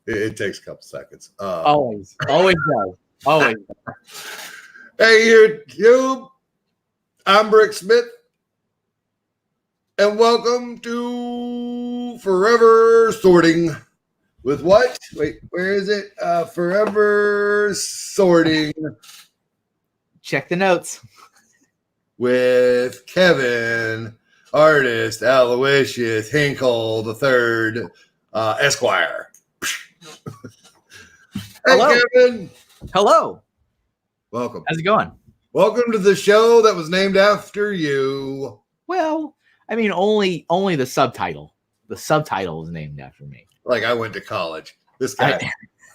It takes a couple seconds. Always does. Always. Hey, YouTube. I'm Brick Smith, and welcome to Forever Sorting. With what? Wait, where is it? Forever Sorting. Check the notes. With Kevin, artist, Aloysius, Hinkle III, Esquire. Hey, Hello. Kevin. Hello. Welcome. How's it going? Welcome to the show that was named after you. Well, I mean, only the subtitle. The subtitle is named after me. Like I went to college. This guy,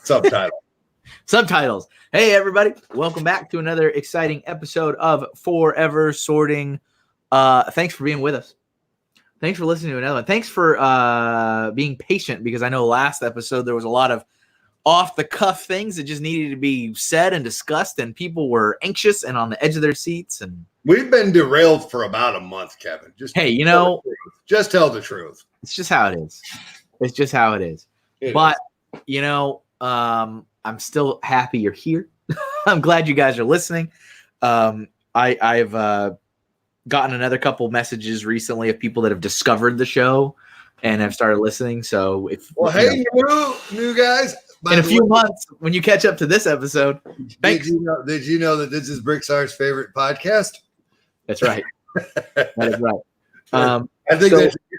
subtitle. Subtitles. Hey, everybody. Welcome back to another exciting episode of Forever Sorting. Thanks for being with us. Thanks for listening to another one. Thanks for being patient, because I know last episode there was a lot of off-the-cuff things that just needed to be said and discussed, and people were anxious and on the edge of their seats. And we've been derailed for about a month, Kevin. Just tell the truth. It's just how it is. It's just how it is. But I'm still happy you're here. I'm glad you guys are listening. I've gotten another couple messages recently of people that have discovered the show and have started listening. So new guys. In a few months, when you catch up to this episode, thanks. Did you know that this is Brickstar's favorite podcast? That's right. That is right. I think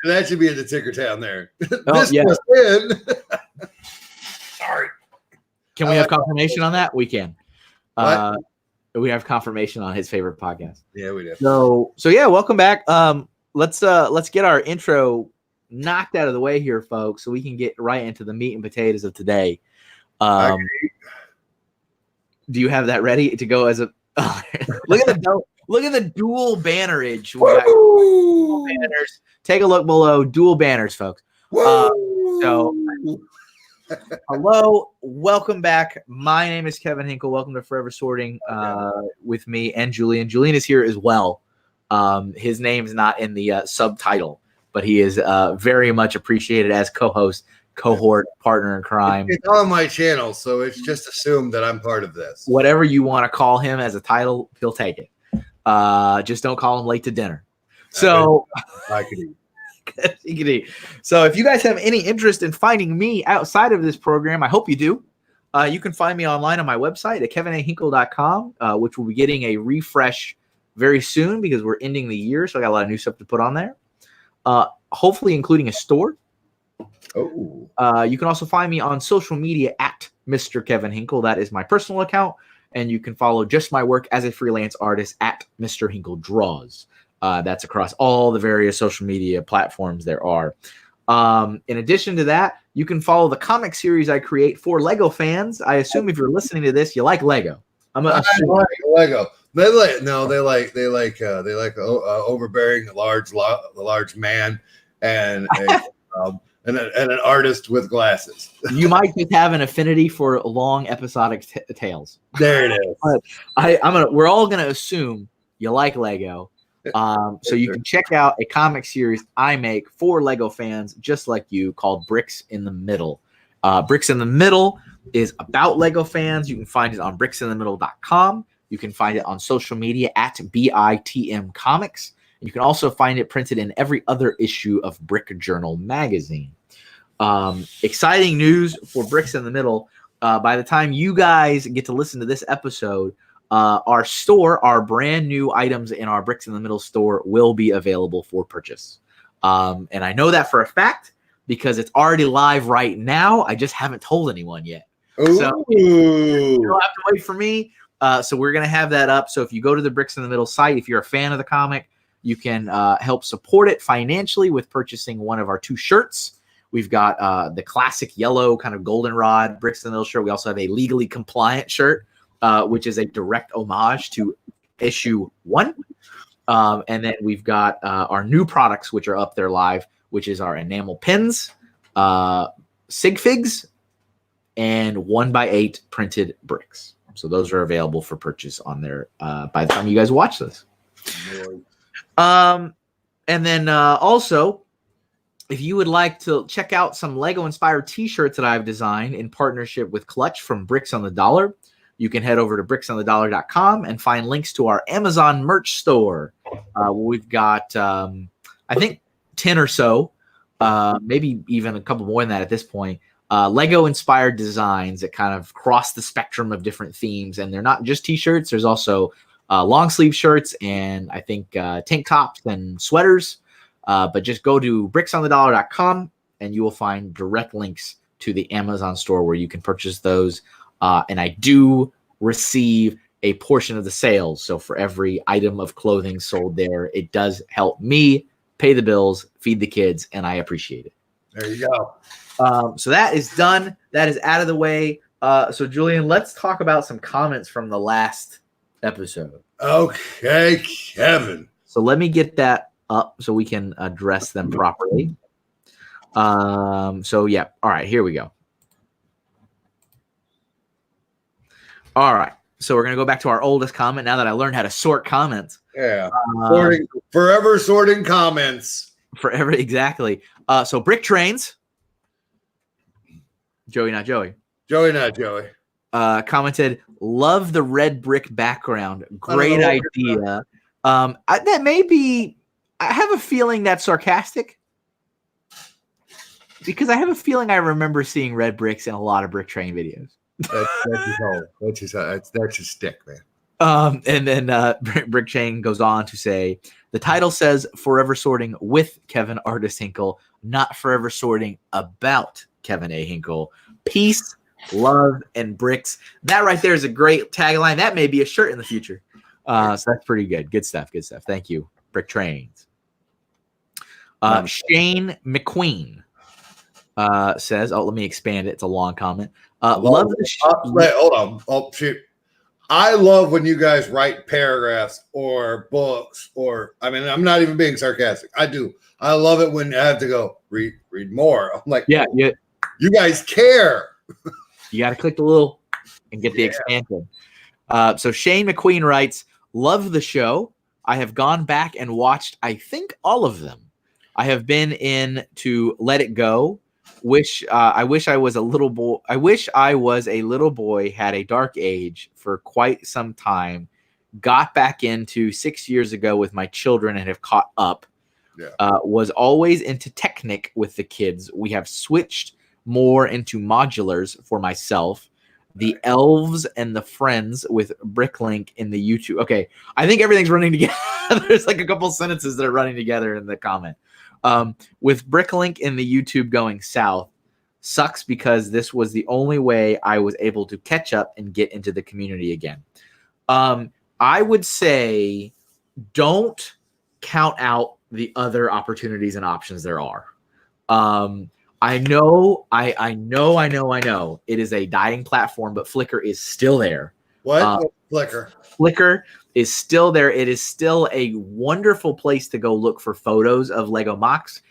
that should be in the ticker town there. Sorry. Can we have confirmation on that? We can. We have confirmation on his favorite podcast. Yeah, we do. So yeah, welcome back. Let's get our intro knocked out of the way here, folks, so we can get right into the meat and potatoes of today. Do you have that ready to go? As a look at the dual bannerage. We got dual banners. Take a look below. Dual banners, folks. Hello, welcome back. My name is Kevin Hinkle. Welcome to Forever Sorting with me and Julian. Julian is here as well. His name's not in the subtitle, but he is very much appreciated as co-host, cohort, partner in crime. It's on my channel, so it's just assumed that I'm part of this. Whatever you want to call him as a title, he'll take it. Just don't call him late to dinner. So I could eat. So if you guys have any interest in finding me outside of this program, I hope you do. You can find me online on my website at kevinahinkle.com, which will be getting a refresh very soon because we're ending the year. So I got a lot of new stuff to put on there. Hopefully including a store. You can also find me on social media at Mr. Kevin Hinkle. That is my personal account. And you can follow just my work as a freelance artist at Mr. Hinkle Draws. That's across all the various social media platforms there are. In addition to that, you can follow the comic series I create for Lego fans. I assume if you're listening to this, you like Lego. I like Lego. They like overbearing large man and an artist with glasses. You might just have an affinity for long episodic tales. There it is. But we're all gonna assume you like Lego. So you can check out a comic series I make for Lego fans just like you called Bricks in the Middle. Bricks in the Middle is about Lego fans. You can find it on bricksinthemiddle.com. You can find it on social media at BITM Comics. And you can also find it printed in every other issue of Brick Journal magazine. Exciting news for Bricks in the Middle. By the time you guys get to listen to this episode, our brand new items in our Bricks in the Middle store will be available for purchase. And I know that for a fact because it's already live right now. I just haven't told anyone yet. So you'll have to wait for me. So we're going to have that up. So if you go to the Bricks in the Middle site, if you're a fan of the comic, you can help support it financially with purchasing one of our 2 shirts. We've got the classic yellow kind of goldenrod Bricks in the Middle shirt. We also have a legally compliant shirt, which is a direct homage to issue 1. And then we've got our new products, which are up there live, which is our enamel pins, sig figs, and 1x8 printed bricks. So those are available for purchase on there by the time you guys watch this. And then also, if you would like to check out some Lego-inspired T-shirts that I've designed in partnership with Clutch from Bricks on the Dollar, you can head over to bricksonthedollar.com and find links to our Amazon merch store. We've got, I think, 10 or so, maybe even a couple more than that at this point, Lego-inspired designs that kind of cross the spectrum of different themes. And they're not just T-shirts. There's also long-sleeve shirts and I think tank tops and sweaters. But just go to bricksonthedollar.com and you will find direct links to the Amazon store where you can purchase those. And I do receive a portion of the sales. So for every item of clothing sold there, it does help me pay the bills, feed the kids, and I appreciate it. There you go. So that is done. That is out of the way. So Julian, let's talk about some comments from the last episode. Okay, Kevin. So let me get that up so we can address them properly. So yeah. All right, here we go. All right. So we're going to go back to our oldest comment now that I learned how to sort comments. Yeah. Forever sorting comments. Forever. Exactly. So Brick Trains. Joey, not Joey. Joey, not Joey. Commented, love the red brick background. Great idea. That may be, I have a feeling that's sarcastic because I have a feeling I remember seeing red bricks in a lot of Brick Train videos. That's his stick, man. And then Brick Train goes on to say, the title says Forever Sorting with Kevin Artist Hinkle, not Forever Sorting about Kevin A. Hinkle. Peace, love, and bricks. That right there is a great tagline. That may be a shirt in the future. So that's pretty good. Good stuff. Good stuff. Thank you, Brick Trains. Shane McQueen says, let me expand it. It's a long comment. Love the hold on. Oh, shoot. I love when you guys write paragraphs or books or, I mean, I'm not even being sarcastic. I do. I love it when I have to go read more. I'm like, yeah. You guys care. You got to click the little and get the expansion. So Shane McQueen writes, love the show. I have gone back and watched, I think, all of them. I have been in to Let It Go. I wish I was a little boy. I wish I was a little boy, had a dark age for quite some time. Got back into 6 years ago with my children and have caught up. Yeah. Was always into Technic with the kids. We have switched more into modulars for myself. The elves and the friends with Bricklink in the YouTube. Okay, I think everything's running together. There's like a couple sentences that are running together in the comment. With Bricklink in the YouTube going south, sucks because this was the only way I was able to catch up and get into the community again. I would say don't count out the other opportunities and options there are. I know it is a dying platform, but Flickr is still there. What? Flickr? Flickr is still there. It is still a wonderful place to go look for photos of Lego mocks.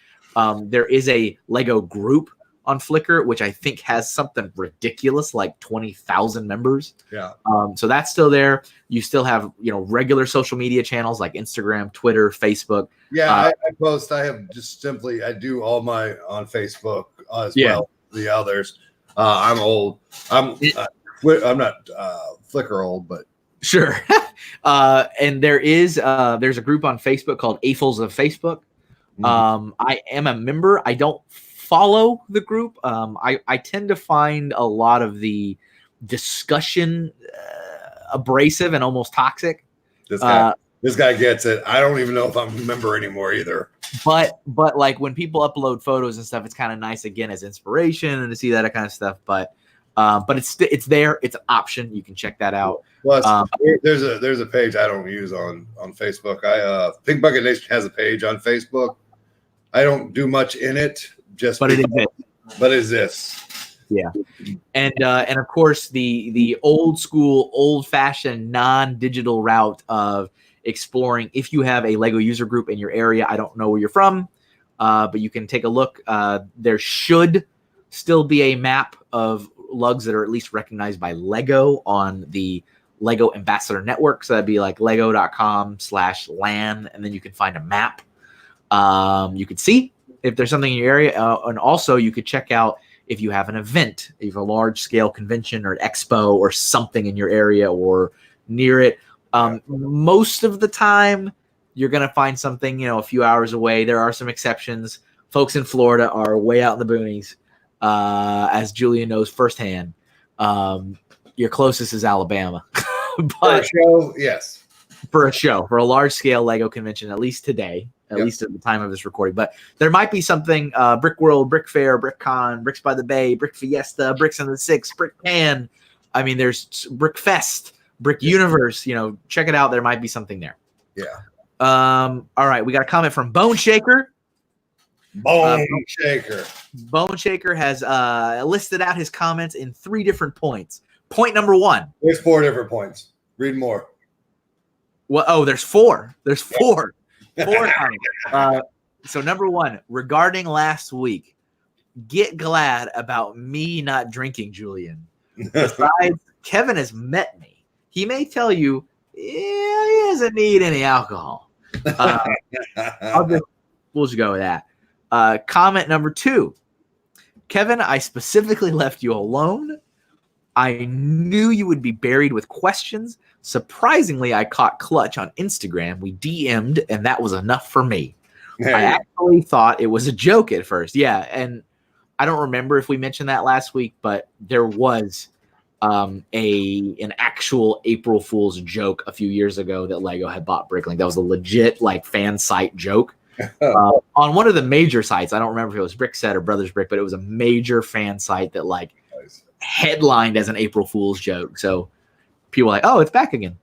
There is a Lego group on Flickr, which I think has something ridiculous like 20,000 members. Yeah. So that's still there. You still have, regular social media channels like Instagram, Twitter, Facebook. Yeah, I post. I do all my on Facebook as well. The others. I'm old. I'm not Flickr old, but sure. And there's a group on Facebook called AFLs of Facebook. I am a member. I don't follow the group. I tend to find a lot of the discussion abrasive and almost toxic. This guy gets it. I don't even know if I'm a member anymore either. But like when people upload photos and stuff, it's kind of nice again as inspiration and to see that kind of stuff. But it's there. It's an option. You can check that out. Plus, there's a page I don't use on Facebook. Pink Bucket Nation has a page on Facebook. I don't do much in it. But it exists. Yeah, and of course the old school, old fashioned, non-digital route of exploring. If you have a Lego user group in your area, I don't know where you're from, but you can take a look. There should still be a map of lugs that are at least recognized by Lego on the Lego Ambassador Network. So that'd be like lego.com/LAN, and then you can find a map. You could see. if there's something in your area. And also you could check out if you have an event, if you have a large scale convention or an expo or something in your area or near it. Most of the time you're going to find something, a few hours away. There are some exceptions. Folks in Florida are way out in the boonies, as Julian knows firsthand. Your closest is Alabama. But for a show, yes. For a large scale Lego convention, at least today, at least at the time of this recording. But there might be something, Brick World, Brick Fair, Brick Con, Bricks by the Bay, Brick Fiesta, Bricks in the Six, Brick Can. I mean, there's Brick Fest, Brick Universe. Check it out. There might be something there. Yeah. All right. We got a comment from Bone Shaker. Bone Shaker. Bone Shaker has listed out his comments in 3 different points. Point number 1. There's 4 different points. Read more. Well, there's 4. There's 4. 4 comments. So number 1, regarding last week, get glad about me not drinking, Julian. Besides, Kevin has met me. He may tell you he doesn't need any alcohol. We'll just go with that. Comment number 2. Kevin, I specifically left you alone. I knew you would be buried with questions. Surprisingly, I caught Clutch on Instagram. We DM'd, and that was enough for me. I actually thought it was a joke at first. Yeah, and I don't remember if we mentioned that last week, but there was an actual April Fool's joke a few years ago that Lego had bought Bricklink. That was a legit fan site joke. On one of the major sites. I don't remember if it was Brickset or Brothers Brick, but it was a major fan site that headlined as an April Fool's joke. So people were like, oh, it's back again.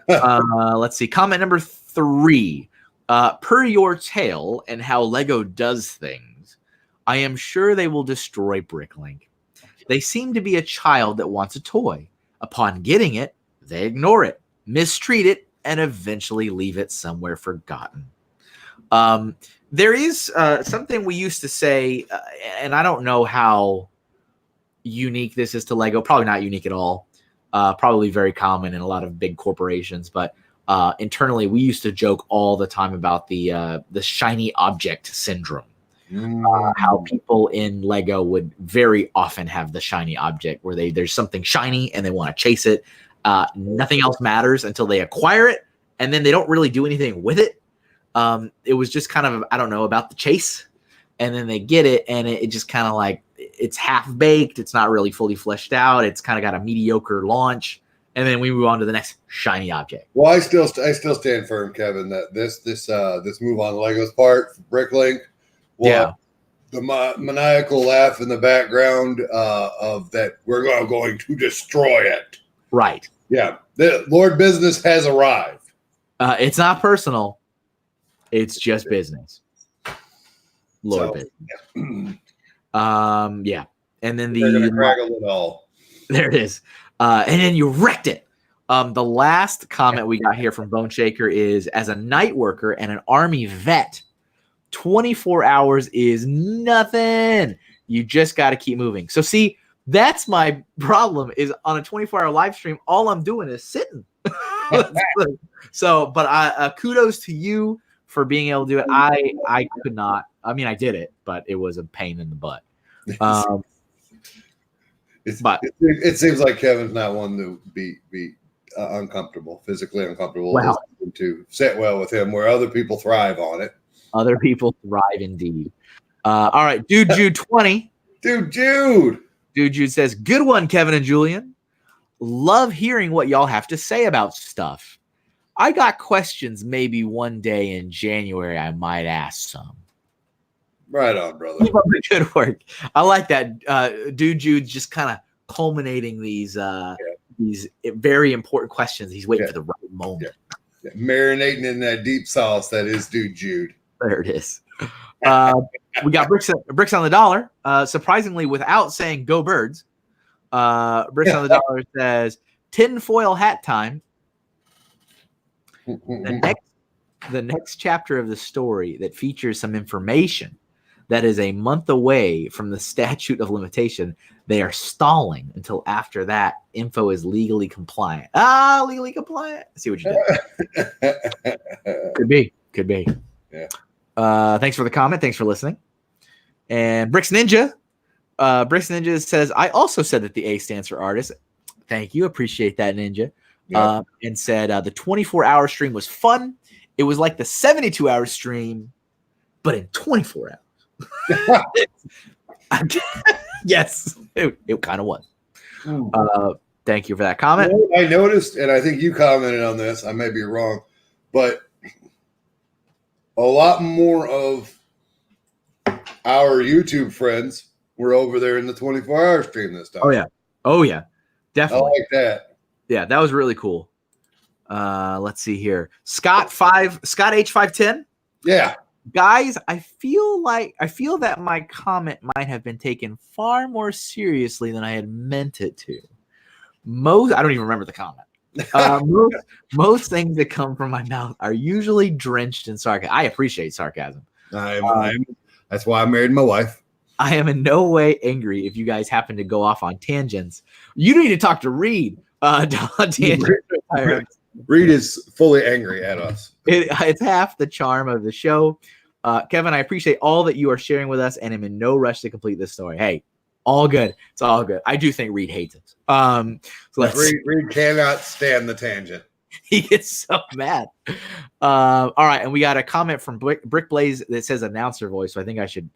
Let's see. Comment number 3. Per your tale and how Lego does things, I am sure they will destroy Bricklink. They seem to be a child that wants a toy. Upon getting it, they ignore it, mistreat it, and eventually leave it somewhere forgotten. There is something we used to say, and I don't know how unique this is to Lego. Probably not unique at all. Probably very common in a lot of big corporations. But internally, we used to joke all the time about the shiny object syndrome. How people in Lego would very often have the shiny object where there's something shiny and they want to chase it. Nothing else matters until they acquire it, and then they don't really do anything with it. It was just kind of, I don't know, about the chase, and then they get it, and it just kind of it's half baked. It's not really fully fleshed out. It's kind of got a mediocre launch, and then we move on to the next shiny object. Well, I still stand firm, Kevin, that this move on Lego's part, Bricklink, the maniacal laugh in the background of that we're going to destroy it. Right. Yeah. The Lord Business has arrived. It's not personal. It's just business. Lord Business. Yeah. And then they're gonna craggle it all. There it is. And then you wrecked it. The last comment we got here from Bone Shaker is, as a night worker and an Army vet, 24 hours is nothing. You just got to keep moving. So see, that's my problem, is on a 24-hour live stream, all I'm doing is sitting. So, but kudos to you for being able to do it. I could not. I mean, I did it, but it was a pain in the butt. It seems like Kevin's not one to be uncomfortable, physically uncomfortable. Wow. To sit well with him, where other people thrive on it. Other people thrive indeed. All right, Dude Jude 20. Dude Jude says, good one, Kevin and Julian. Love hearing what y'all have to say about stuff. I got questions. Maybe one day in January I might ask some. Right on, brother. Good work. I like that. Dude Jude's just kind of culminating these very important questions. He's waiting for the right moment. Yeah. Marinating in that deep sauce that is Dude Jude. There it is. We got bricks on the dollar. Surprisingly, without saying "Go Birds," bricks on the dollar says "tinfoil hat time." The next chapter of the story that features some information that is a month away from the statute of limitation. They are stalling until after that info is legally compliant. Legally compliant. See what you did. Could be. Yeah. Thanks for the comment. Thanks for listening. And Bricks Ninja. Bricks Ninja says, I also said that the A stands for artist. Thank you. Appreciate that, Ninja. Yep. And said the 24-hour stream was fun. It was like the 72-hour stream, but in 24 hours. Yes, it kind of was. Thank you for that comment. I noticed, and I think you commented on this, I may be wrong, but a lot more of our YouTube friends were over there in the 24-hour stream this time. Oh yeah, definitely. I like that. Yeah, that was really cool. Let's see here. Scott H510. Yeah. Guys, I feel that my comment might have been taken far more seriously than I had meant it to. I don't even remember the comment. Most things that come from my mouth are usually drenched in sarcasm. I appreciate sarcasm. That's why I married my wife. I am in no way angry if you guys happen to go off on tangents. You need to talk to Reed. Reed is fully angry at us. It's half the charm of the show. Kevin, I appreciate all that you are sharing with us, and I'm in no rush to complete this story. Hey, all good. It's all good. I do think Reed hates it. So Reed cannot stand the tangent. He gets so mad. All right, and we got a comment from Brick Blaze that says announcer voice. So I think I should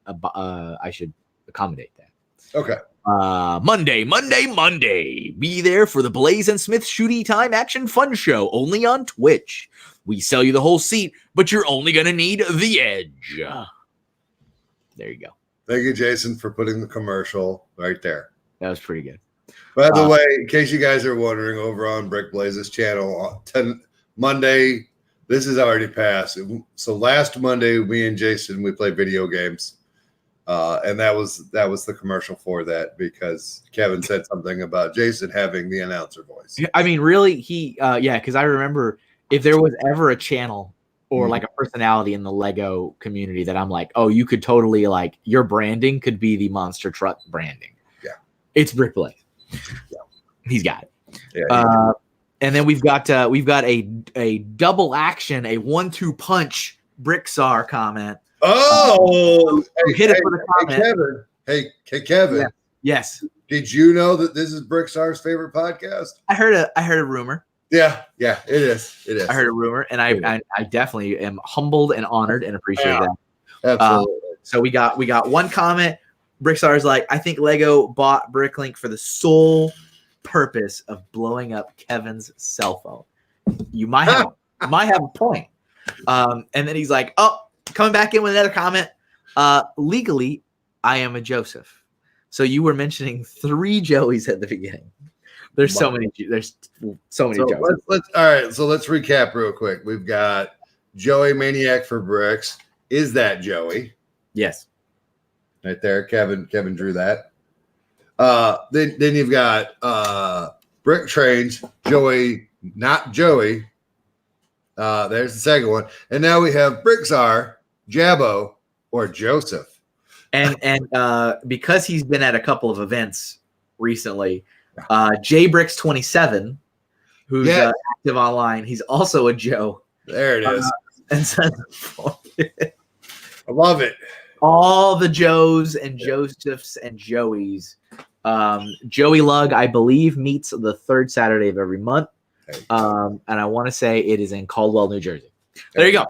accommodate that. Okay. Monday. Be there for the Blaze and Smith Shooty Time Action Fun Show, only on Twitch. We sell you the whole seat, but you're only going to need the edge. There you go. Thank you, Jason, for putting the commercial right there. That was pretty good. By the way, in case you guys are wondering, over on Brick Blaze's channel, Monday, this has already passed. So last Monday, me and Jason, we played video games. And that was the commercial for that, because Kevin said something about Jason having the announcer voice. I mean, really, because I remember if there was ever a channel or like a personality in the Lego community that I'm like, oh, you could totally, like, your branding could be the monster truck branding. Yeah. It's Brick Blaze. Yeah. He's got it. Yeah, and then we've got a double action, a 1-2 punch Bricksar comment. Oh, hit it for the comment. Hey, Kevin. Yeah. Yes. Did you know that this is Bricksar's favorite podcast? I heard a rumor. Yeah, it is. It is. I heard a rumor, and I definitely am humbled and honored and appreciate that. Absolutely. So we got one comment. Brickstar is like, I think Lego bought Bricklink for the sole purpose of blowing up Kevin's cell phone. You might have a point. And then he's like, oh, coming back in with another comment. Legally, I am a Joseph. So you were mentioning 3 Joeys at the beginning. There's so many Joeys. All right, so let's recap real quick. We've got Joey Maniac for Bricks. Is that Joey? Yes. Right there. Kevin drew that. Then you've got Brick Trains, Joey, not Joey. There's the second one. And now we have Bricksar, Jabbo, or Joseph. And because he's been at a couple of events recently, JBricks27, who's active online, he's also a Joe. There it is. And so, I love it. All the Joes and Josephs and Joeys. Joey Lug, I believe, meets the 3rd Saturday of every month. And I want to say it is in Caldwell, New Jersey. There you go.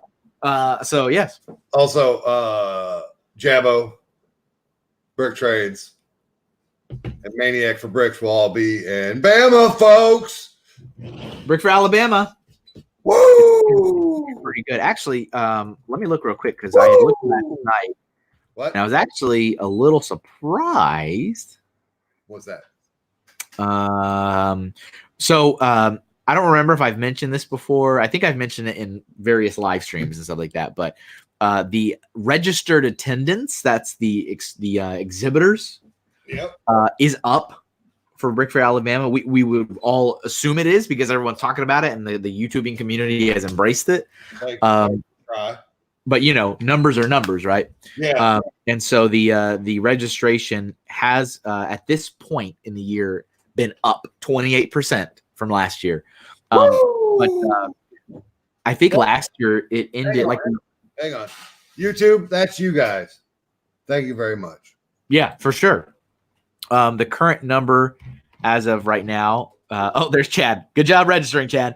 So, yes. Also, Jabbo, Brick Trades, and Maniac for Bricks will all be in Bama, folks. Brick for Alabama. Woo! Pretty good. Actually, let me look real quick because I had looked at that tonight. What? And I was actually a little surprised. What's that? So I don't remember if I've mentioned this before. I think I've mentioned it in various live streams and stuff like that. But the registered attendance, that's the exhibitors, is up for Brick for Alabama. We would all assume it is because everyone's talking about it and the YouTubing community has embraced it. But numbers are numbers, right? Yeah. And so the registration has at this point in the year been up 28% from last year. But I think last year it ended Hang on. YouTube, that's you guys. Thank you very much. Yeah, for sure. The current number as of right now. There's Chad. Good job registering, Chad.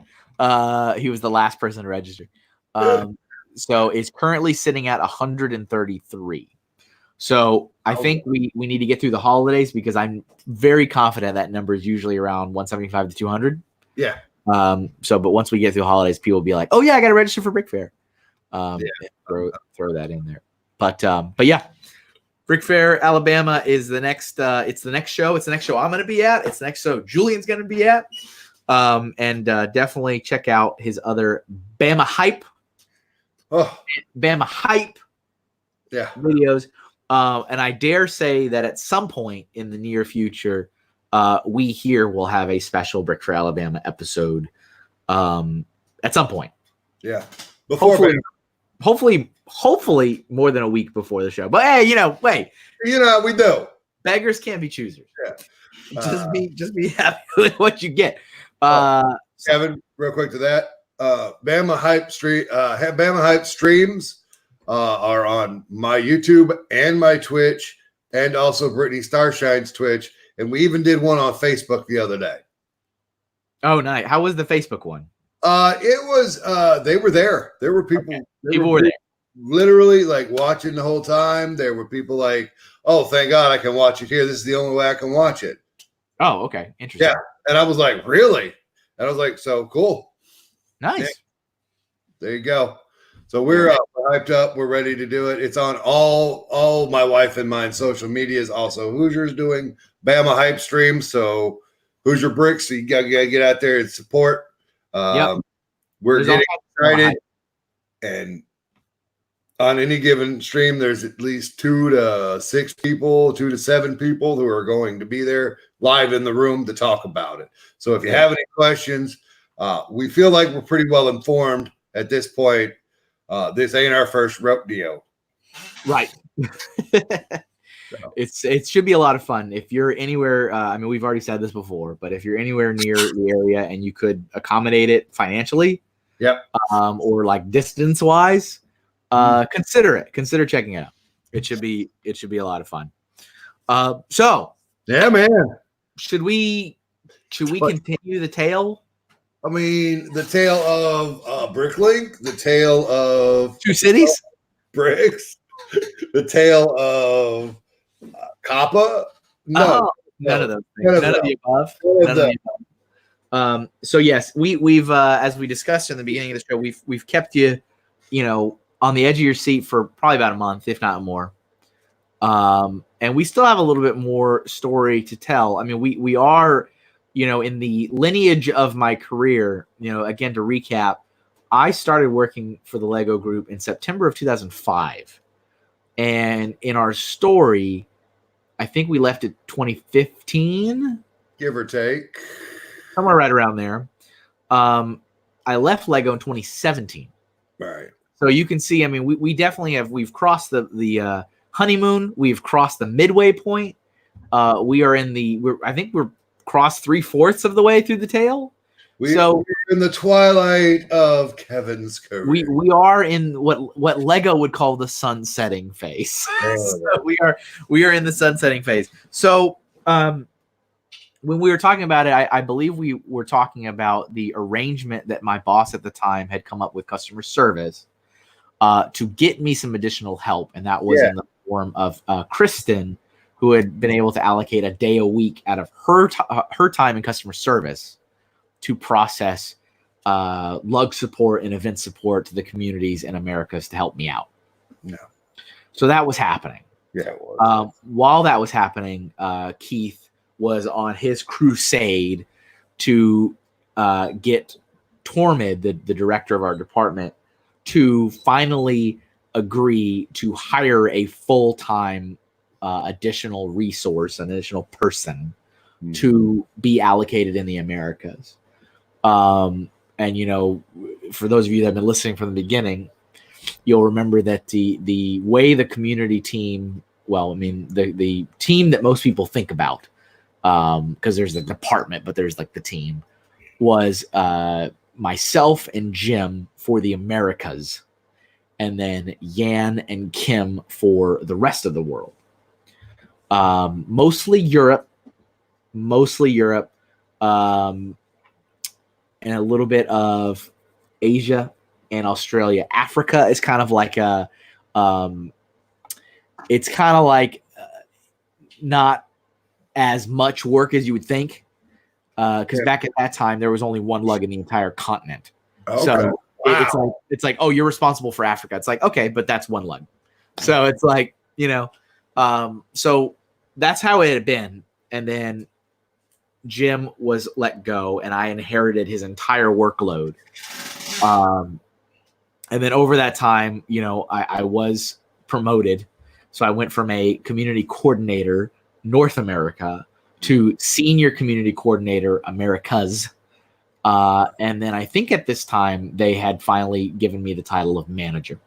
He was the last person to register. So it's currently sitting at 133. So I think we need to get through the holidays because I'm very confident that number is usually around 175 to 200. Yeah. But once we get through the holidays, people will be like, "Oh yeah, I got to register for Brick Fair." Throw that in there. But yeah, Brick Fair, Alabama is the next. It's the next show. It's the next show I'm going to be at. It's the next show Julian's going to be at. And definitely check out his other Bama Hype. Bama Hype. Yeah. Videos. And I dare say that at some point in the near future, we here will have a special Brick for Alabama episode. At some point. Yeah. Hopefully more than a week before the show. But hey, we do. Beggars can't be choosers. Yeah. Just be happy with what you get. Kevin, real quick to that. Bama Hype streams are on my YouTube and my Twitch, and also Brittany Starshine's Twitch. And we even did one on Facebook the other day. Oh, nice. How was the Facebook one? It was they were there. There were people. Okay. People were there. Literally like watching the whole time. There were people like, "Oh, thank God I can watch it here. This is the only way I can watch it." Oh, okay. Interesting. Yeah. And I was like, "Really?" And I was like, "So cool." Nice. Yeah. There you go. So we're hyped up. We're ready to do it. It's on all my wife and mine social medias. Also, Hoosiers doing Bama Hype streams. So Hoosier Bricks, so you gotta get out there and support. We're getting excited, and on any given stream, there's at least 2 to 6 people, 2 to 7 people who are going to be there live in the room to talk about it. So if you have any questions, we feel like we're pretty well informed at this point. This ain't our first rodeo. Right. It should be a lot of fun. If you're anywhere, we've already said this before, but if you're anywhere near the area and you could accommodate it financially, or like distance wise, consider checking it out. It should be a lot of fun. So yeah, man. Should we continue the tale? I mean, the tale of Bricklink, the tale of Two Cities, Bricks, the tale of Kappa. No, none of those things. None of the above. So yes, we've as we discussed in the beginning of the show, we've kept you, on the edge of your seat for probably about a month, if not more. And we still have a little bit more story to tell. I mean, we are, in the lineage of my career, again, to recap, I started working for the Lego Group in September of 2005. And in our story, I think we left it 2015. Give or take. Somewhere right around there. I left Lego in 2017. Right. So you can see, we definitely we've crossed the honeymoon. We've crossed the midway point. We are we're crossed 3/4 of the way through the tale. We're in the twilight of Kevin's career. We are in what Lego would call the sunsetting phase. So we are in the sunsetting phase. So when we were talking about it, I believe we were talking about the arrangement that my boss at the time had come up with customer service to get me some additional help, and that was in the form of Kristen, who had been able to allocate a day a week out of her time in customer service to process lug support and event support to the communities in Americas to help me out. No. So that was happening. Yeah, it was. While that was happening, Keith was on his crusade to get Tormid, the director of our department, to finally agree to hire a full-time additional resource, an additional person to be allocated in the Americas. And, for those of you that have been listening from the beginning, you'll remember that the way the community team, the team that most people think about, because there's the department, but there's like the team, was myself and Jim for the Americas. and then Yan and Kim for the rest of the world. Mostly Europe, and a little bit of Asia and Australia. Africa is kind of like it's kind of like not as much work as you would think, because back at that time there was only one lug in the entire continent. Okay. So it's like, oh, you're responsible for Africa. It's like, okay, but that's one lug. So it's like, so that's how it had been. And then Jim was let go, and I inherited his entire workload. And then over that time, I was promoted. So I went from a community coordinator, North America, to senior community coordinator, Americas. And then I think at this time they had finally given me the title of manager.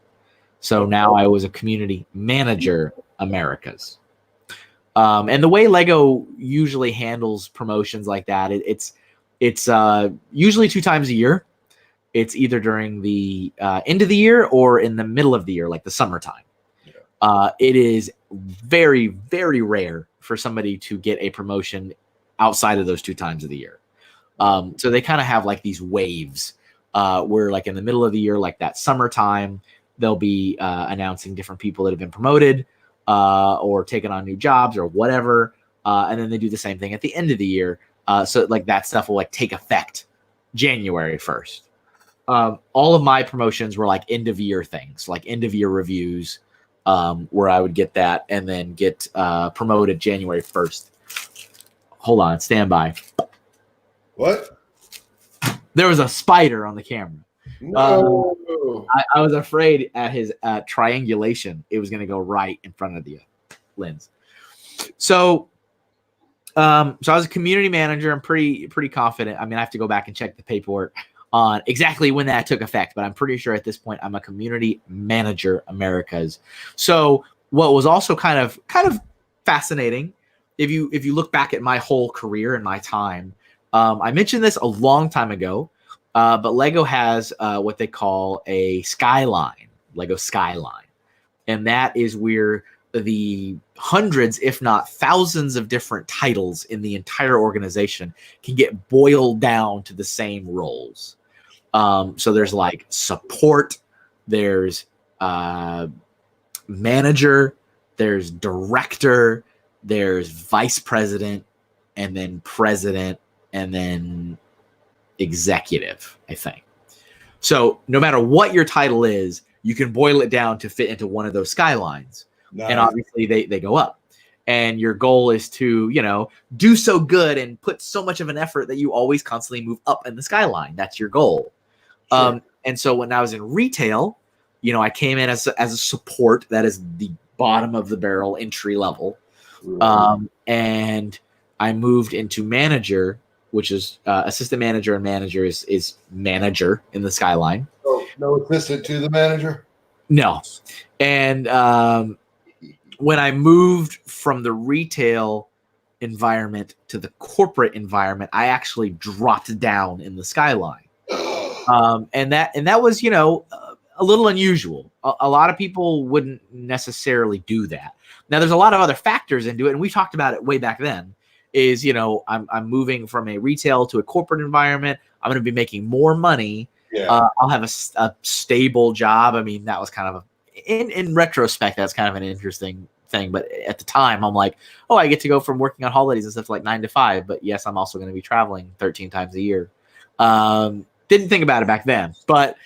So now I was a community manager, Americas. And the way Lego usually handles promotions like that, it's usually 2 times a year. It's either during the end of the year or in the middle of the year, like the summertime. It is very, very rare for somebody to get a promotion outside of those 2 times of the year. So they kind of have like these waves where like in the middle of the year, like that summertime, they'll be announcing different people that have been promoted or taking on new jobs or whatever. And then they do the same thing at the end of the year. So like that stuff will like take effect January 1st. All of my promotions were like end of year things, like end of year reviews, where I would get that and then get promoted January 1st. Hold on, stand by. What? There was a spider on the camera. No. I was afraid at his triangulation, it was going to go right in front of the lens. So I was a community manager. I'm pretty confident. I mean, I have to go back and check the paperwork on exactly when that took effect, but I'm pretty sure at this point I'm a community manager, Americas. So what was also kind of fascinating, if you look back at my whole career and my time, I mentioned this a long time ago, but Lego has what they call a skyline, Lego Skyline, and that is where the hundreds, if not thousands, of different titles in the entire organization can get boiled down to the same roles. So there's like support, there's manager, there's director, there's vice president, and then president, and then executive, I think. So no matter what your title is, you can boil it down to fit into one of those skylines. Nice. And obviously they go up. And your goal is to, do so good and put so much of an effort that you always constantly move up in the skyline. That's your goal. Sure. And so when I was in retail, I came in as a support. That is the bottom of the barrel, entry level. And I moved into manager, which is assistant manager, and manager is manager in the skyline. Oh, no assistant to the manager? No. And when I moved from the retail environment to the corporate environment, I actually dropped down in the skyline. And that was, a little unusual. A lot of people wouldn't necessarily do that. Now, there's a lot of other factors into it, and we talked about it way back then. Is I'm moving from a retail to a corporate environment. I'm going to be making more money. Yeah. I'll have a stable job. I mean, that was kind of in retrospect, that's kind of an interesting thing. But at the time, I'm like, oh, I get to go from working on holidays and stuff like 9 to 5. But yes, I'm also going to be traveling 13 times a year. Didn't think about it back then, but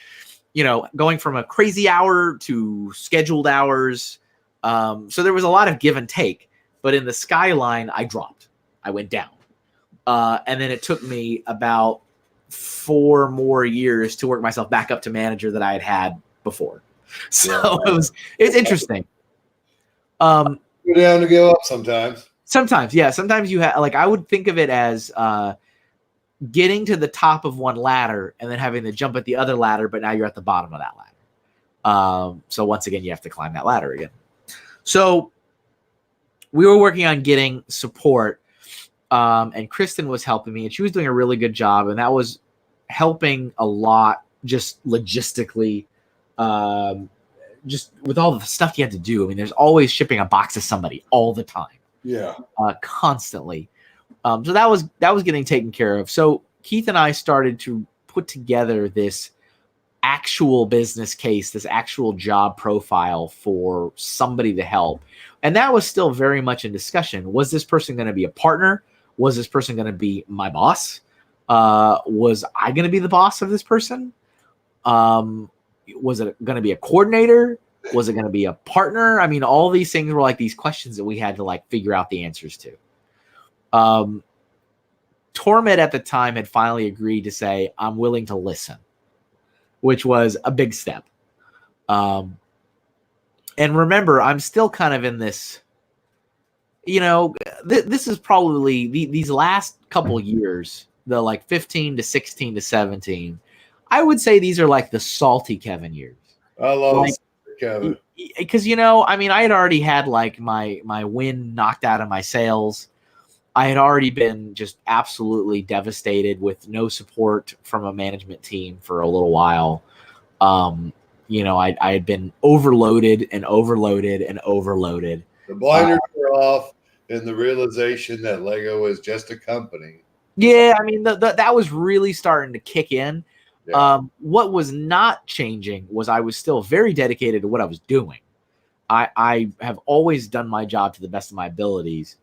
going from a crazy hour to scheduled hours. So there was a lot of give and take. But in the skyline, I dropped. I went down. And then it took me about 4 more years to work myself back up to manager that I had before. So it's interesting. Go down to go up sometimes. Sometimes, yeah. Sometimes you have, like, I would think of it as getting to the top of one ladder and then having to jump at the other ladder, but now you're at the bottom of that ladder. So once again, you have to climb that ladder again. So we were working on getting support. And Kristen was helping me, and she was doing a really good job, and that was helping a lot just logistically just with all the stuff you had to do. I mean, there's always shipping a box to somebody all the time. Yeah. Constantly. So that was getting taken care of. So Keith and I started to put together this actual business case, this actual job profile for somebody to help. And that was still very much in discussion. Was this person going to be a partner? Was this person going to be my boss? Was I going to be the boss of this person? Was it going to be a coordinator? Was it going to be a partner? I mean, all these things were like these questions that we had to like figure out the answers to. Tormid at the time had finally agreed to say, I'm willing to listen, which was a big step. And remember, I'm still kind of in this, this is probably these last couple years, the like 15 to 16 to 17. I would say these are like the salty Kevin years. I love Kevin. Because, I mean, I had already had like my wind knocked out of my sails. I had already been just absolutely devastated with no support from a management team for a little while. I had been overloaded and overloaded and overloaded. The blinders were off, and the realization that Lego is just a company. Yeah, I mean, that was really starting to kick in. Yeah. What was not changing was I was still very dedicated to what I was doing. I have always done my job to the best of my abilities.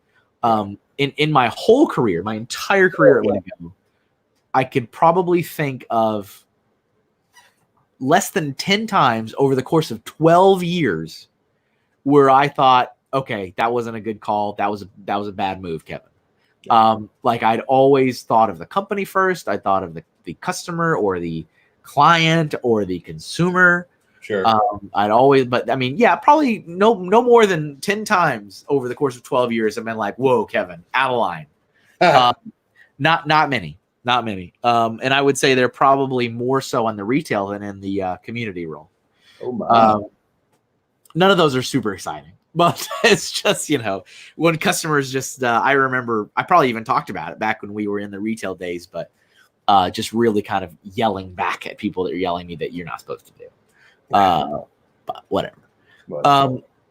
In my whole career, my entire career at Lego, I could probably think of less than 10 times over the course of 12 years where I thought, okay, that wasn't a good call. That was a bad move, Kevin. Like I'd always thought of the company first. I thought of the customer or the client or the consumer. Sure. I'd always, but I mean, yeah, probably no more than 10 times over the course of 12 years. I've been like, whoa, Kevin, out of line. Not many. And I would say they're probably more so on the retail than in the community role. Oh my. None of those are super exciting, but it's just, when customers just, I remember, I probably even talked about it back when we were in the retail days, but just really kind of yelling back at people that are yelling me that you're not supposed to do. But whatever.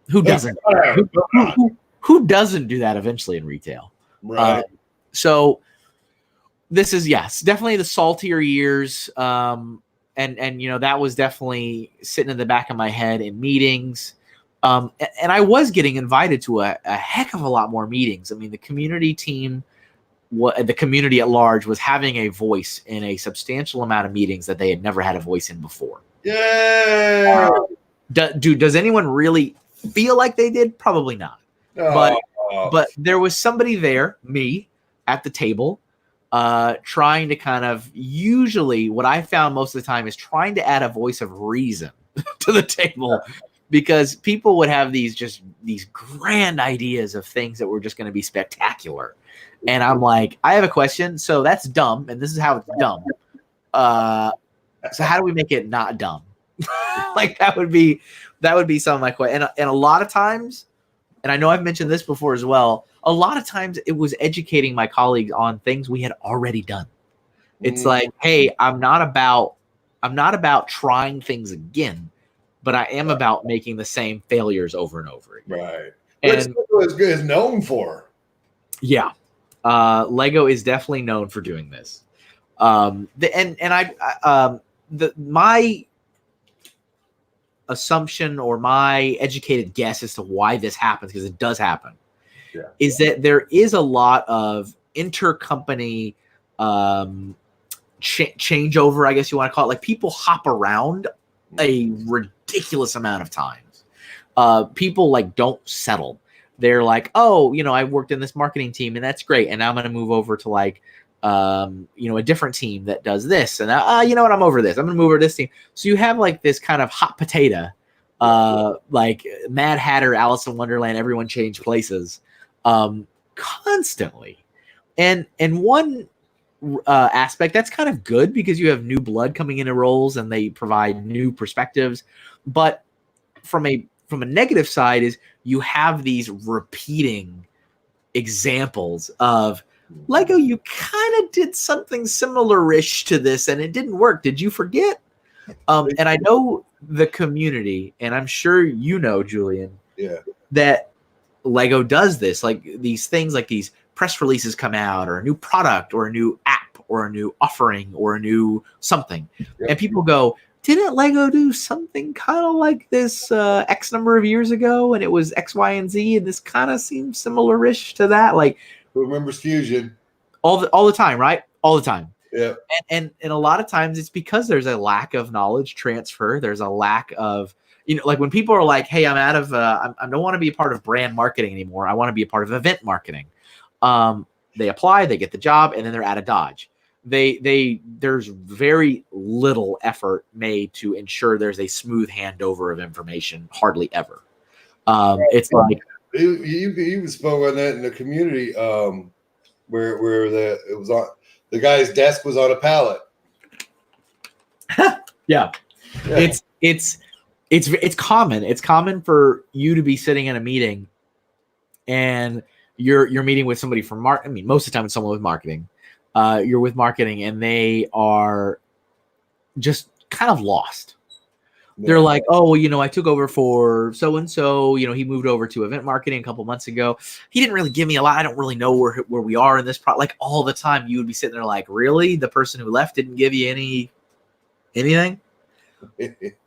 Who doesn't? Who doesn't do that eventually in retail? Right. So this is, yes, definitely the saltier years. And that was definitely sitting in the back of my head in meetings. And I was getting invited to a heck of a lot more meetings. I mean, the community team, the community at large was having a voice in a substantial amount of meetings that they had never had a voice in before. Yeah. Does anyone really feel like they did? Probably not. But there was somebody there, me, at the table, trying to kind of, usually what I found most of the time is trying to add a voice of reason to the table, because people would have these grand ideas of things that were just going to be spectacular. And I'm like, I have a question. So that's dumb. And this is how it's dumb. So how do we make it not dumb? Like that would be some of my questions. And a lot of times, and I know I've mentioned this before as well, a lot of times it was educating my colleagues on things we had already done. It's like, hey, I'm not about trying things again, but I am about making the same failures over and over again. Right. And Lego is known for. Yeah. Lego is definitely known for doing this. My assumption or my educated guess as to why this happens, because it does happen, is that there is a lot of intercompany changeover, I guess you want to call it. Like people hop around a ridiculous amount of times. People like don't settle. They're like, oh, I worked in this marketing team and that's great. And now I'm going to move over to like, a different team that does this. And you know what? I'm over this. I'm going to move over to this team. So you have like this kind of hot potato, like Mad Hatter, Alice in Wonderland, everyone changed places, constantly. And one aspect that's kind of good because you have new blood coming into roles and they provide new perspectives. But from a negative side is you have these repeating examples of Lego, you kind of did something similar-ish to this and it didn't work. Did you forget? And I know the community, and I'm sure you know, Julian, Yeah. that Lego does this. Like these things, like these press releases come out, or a new product, or a new app, or a new offering, or a new something, and people go, didn't Lego do something kind of like this X number of years ago, and it was X, Y, and Z, and this kind of seems similar-ish to that? Like, Who remembers Fusion? all the time, right? All the time. Yeah. And a lot of times it's because there's a lack of knowledge transfer. There's a lack of, like when people are like, hey, I'm out of, I don't want to be a part of brand marketing anymore. I want to be a part of event marketing. They apply, they get the job, and then they're out of Dodge. There's very little effort made to ensure there's a smooth handover of information, hardly ever. It's like you even spoke on that in the community, where it was on the guy's desk was on a pallet. yeah. It's common. It's common for you to be sitting in a meeting and you're meeting with somebody from most of the time it's someone with marketing. You're with marketing and they are just kind of lost. Yeah. They're like, oh, well, I took over for so-and-so, he moved over to event marketing a couple months ago. He didn't really give me a lot. I don't really know where we are in this like all the time you would be sitting there like, really? The person who left didn't give you anything?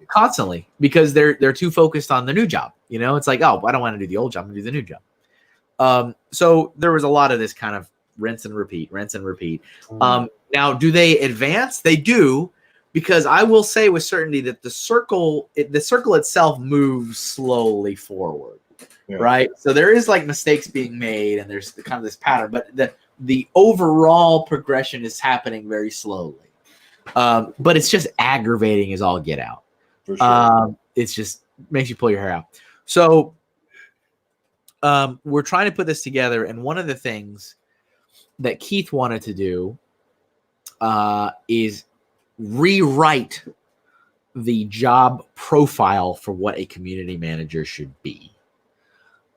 Constantly, because they're too focused on the new job. It's like, oh, I don't want to do the old job. I'm gonna do the new job. So there was a lot of this kind of rinse and repeat. Now, do they advance? They do, because I will say with certainty that the circle itself moves slowly forward, right? So there is like mistakes being made, and there's kind of this pattern, but the overall progression is happening very slowly. But it's just aggravating as all get out. For sure. It's just makes you pull your hair out. So we're trying to put this together, and one of the things that Keith wanted to do is rewrite the job profile for what a community manager should be.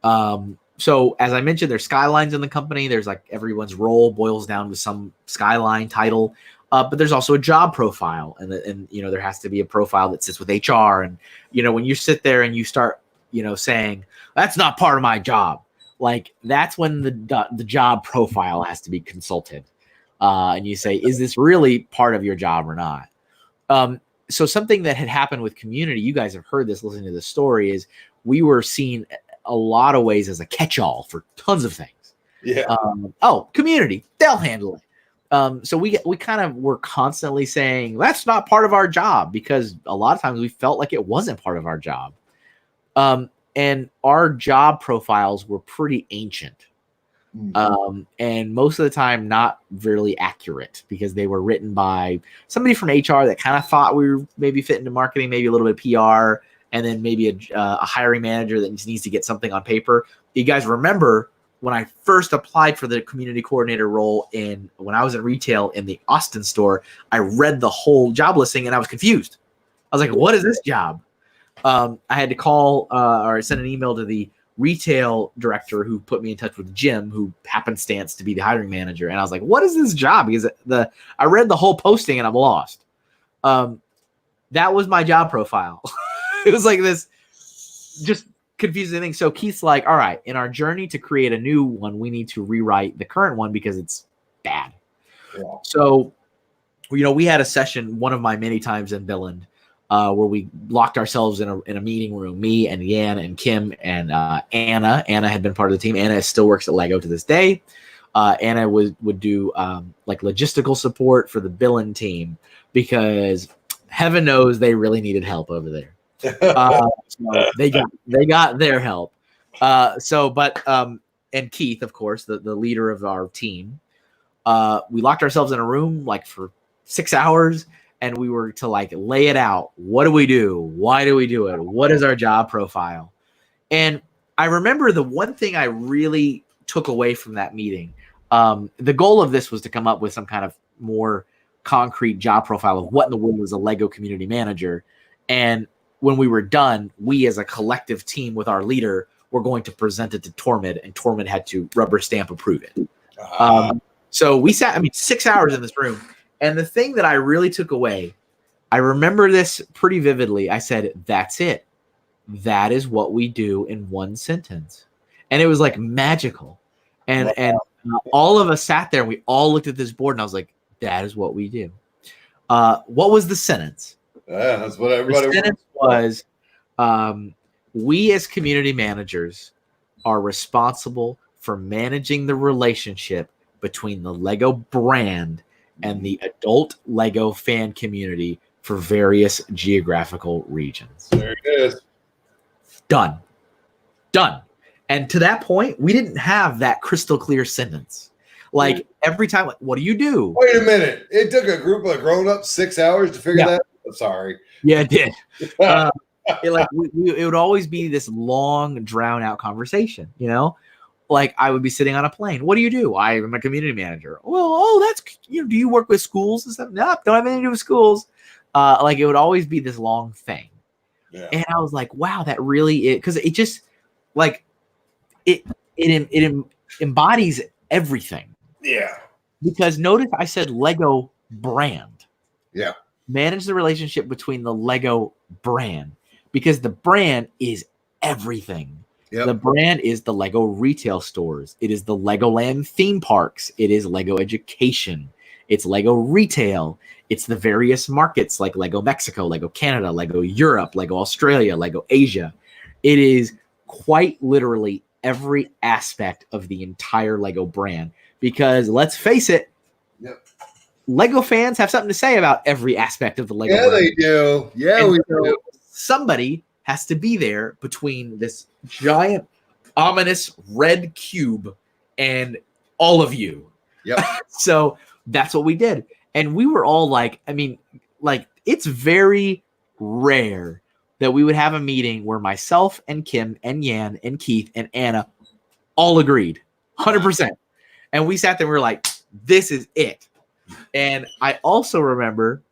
So as I mentioned, there's skylines in the company. There's like everyone's role boils down to some skyline title. But there's also a job profile, and there has to be a profile that sits with HR. And when you sit there and you start saying that's not part of my job, like that's when the job profile has to be consulted, and you say, is this really part of your job or not? So something that had happened with community, you guys have heard this listening to the story, is we were seen a lot of ways as a catch-all for tons of things. Yeah. Community, they'll handle it. So we kind of were constantly saying that's not part of our job, because a lot of times we felt like it wasn't part of our job. And our job profiles were pretty ancient. And most of the time not really accurate, because they were written by somebody from HR that kind of thought we were maybe fit into marketing, maybe a little bit of PR, and then maybe a hiring manager that just needs to get something on paper. You guys remember when I first applied for the community coordinator role when I was in retail in the Austin store, I read the whole job listing and I was confused. I was like, what is this job? I had to call or send an email to the retail director who put me in touch with Jim, who happenstance to be the hiring manager. And I was like, what is this job? Because I read the whole posting and I'm lost. That was my job profile. It was like this just confusing thing. So Keith's like, all right, in our journey to create a new one, we need to rewrite the current one because it's bad. Yeah. So, we had a session one of my many times in Billund where we locked ourselves in a meeting room, me and Yan and Kim and Anna. Anna had been part of the team. Anna still works at Lego to this day. Anna would do like logistical support for the Billund team, because heaven knows they really needed help over there. So they got their help. And Keith, of course, the leader of our team, we locked ourselves in a room like for 6 hours, and we were to like lay it out. What do we do? Why do we do it? What is our job profile? And I remember the one thing I really took away from that meeting, the goal of this was to come up with some kind of more concrete job profile of what in the world was a Lego community manager. And when we were done, we as a collective team with our leader were going to present it to Tormid, and Tormid had to rubber stamp approve it. So we sat, 6 hours in this room. And the thing that I really took away I remember this pretty vividly. I said, that's it. That is what we do in one sentence. And it was like magical. And all of us sat there and we all looked at this board and I was like, that is what we do. What was the sentence? Yeah, that's what everybody. The sentence was, we as community managers are responsible for managing the relationship between the Lego brand and the adult Lego fan community for various geographical regions. There it is. Done. And to that point, we didn't have that crystal clear sentence. Like every time, like, what do you do? Wait a minute. It took a group of grown-ups 6 hours to figure that out? I'm sorry. Yeah, it did. It would always be this long, drawn-out conversation, you know? Like I would be sitting on a plane. What do you do? I'm a community manager. Well, that's, do you work with schools and stuff? No, don't have anything to do with schools. Like it would always be this long thing. Yeah. And I was like, wow, that really is, because it just like it embodies everything. Yeah. Because notice I said Lego brand. Yeah. Manage the relationship between the Lego brand, because the brand is everything. Yep. The brand is the Lego retail stores. It is the Legoland theme parks. It is Lego education. It's Lego retail. It's the various markets like Lego Mexico, Lego Canada, Lego Europe, Lego Australia, Lego Asia. It is quite literally every aspect of the entire Lego brand, because let's face it, yep, Lego fans have something to say about every aspect of the Lego brand. They do. Yeah, we do. Somebody has to be there between this giant, ominous red cube and all of you. Yep. So that's what we did. And we were all like, I mean, like, it's very rare that we would have a meeting where myself and Kim and Yan and Keith and Anna all agreed 100%. And we sat there and we were like, this is it. And I also remember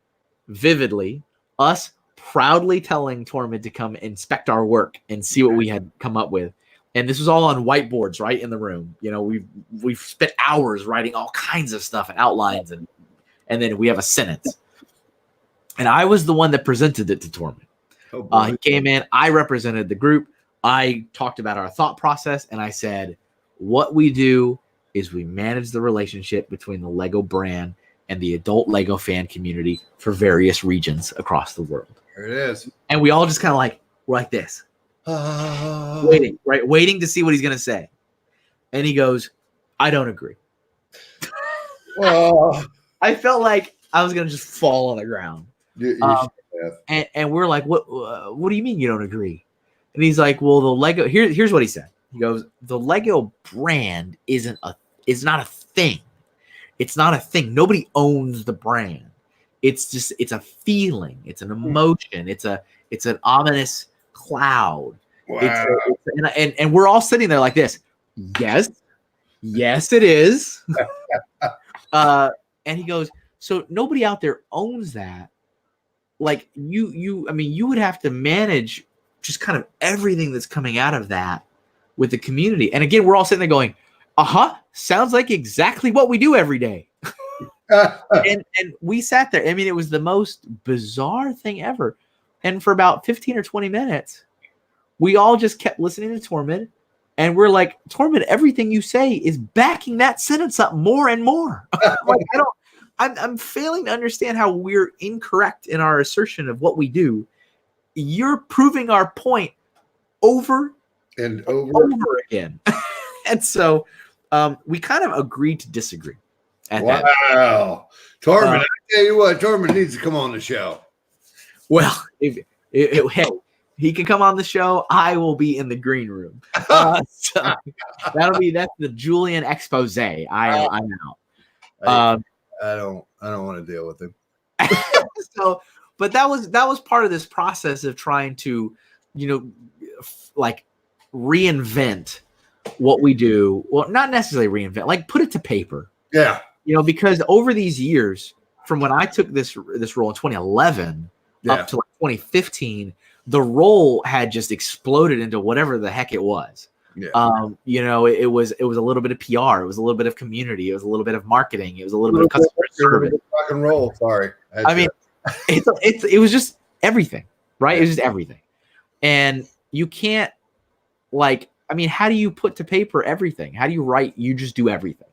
vividly us proudly telling Tormund to come inspect our work and see what we had come up with. And this was all on whiteboards right in the room. You know, we've spent hours writing all kinds of stuff and outlines, and then we have a sentence. And I was the one that presented it to Tormund. He came in, I represented the group. I talked about our thought process, and I said, what we do is we manage the relationship between the Lego brand and the adult Lego fan community for various regions across the world. There it is. And we all just kind of like this, waiting to see what he's going to say. And he goes, I don't agree. I felt like I was going to just fall on the ground. And we're like, what do you mean you don't agree? And he's like, well, the Lego, here's what he said. He goes, the Lego brand is not a thing. It's not a thing. Nobody owns the brand. It's a feeling. It's an emotion. It's an ominous cloud. Wow. And we're all sitting there like this. Yes, it is. And he goes, so nobody out there owns that. Like you would have to manage just kind of everything that's coming out of that with the community. And again, we're all sitting there going, sounds like exactly what we do every day. and we sat there. I mean, it was the most bizarre thing ever. And for about 15 or 20 minutes, we all just kept listening to Tormund. And we're like, Tormund, everything you say is backing that sentence up more and more. I'm failing to understand how we're incorrect in our assertion of what we do. You're proving our point over and over again. And so we kind of agreed to disagree. Wow. Tormund, I tell you what, Tormund needs to come on the show. Well, hey, he can come on the show. I will be in the green room. So that's the Julian expose. I'm out. I don't want to deal with him. But that was part of this process of trying to, like reinvent what we do. Well, not necessarily reinvent, like put it to paper. Yeah. Because over these years, from when I took this role in 2011 up to 2015, the role had just exploded into whatever the heck it was. Yeah. It was a little bit of PR, it was a little bit of community, it was a little bit of marketing, it was a little bit of customer service. Rock and roll. Sorry. it was just everything, right? It was just everything. And you can't, like, I mean, how do you put to paper everything? How do you write? You just do everything.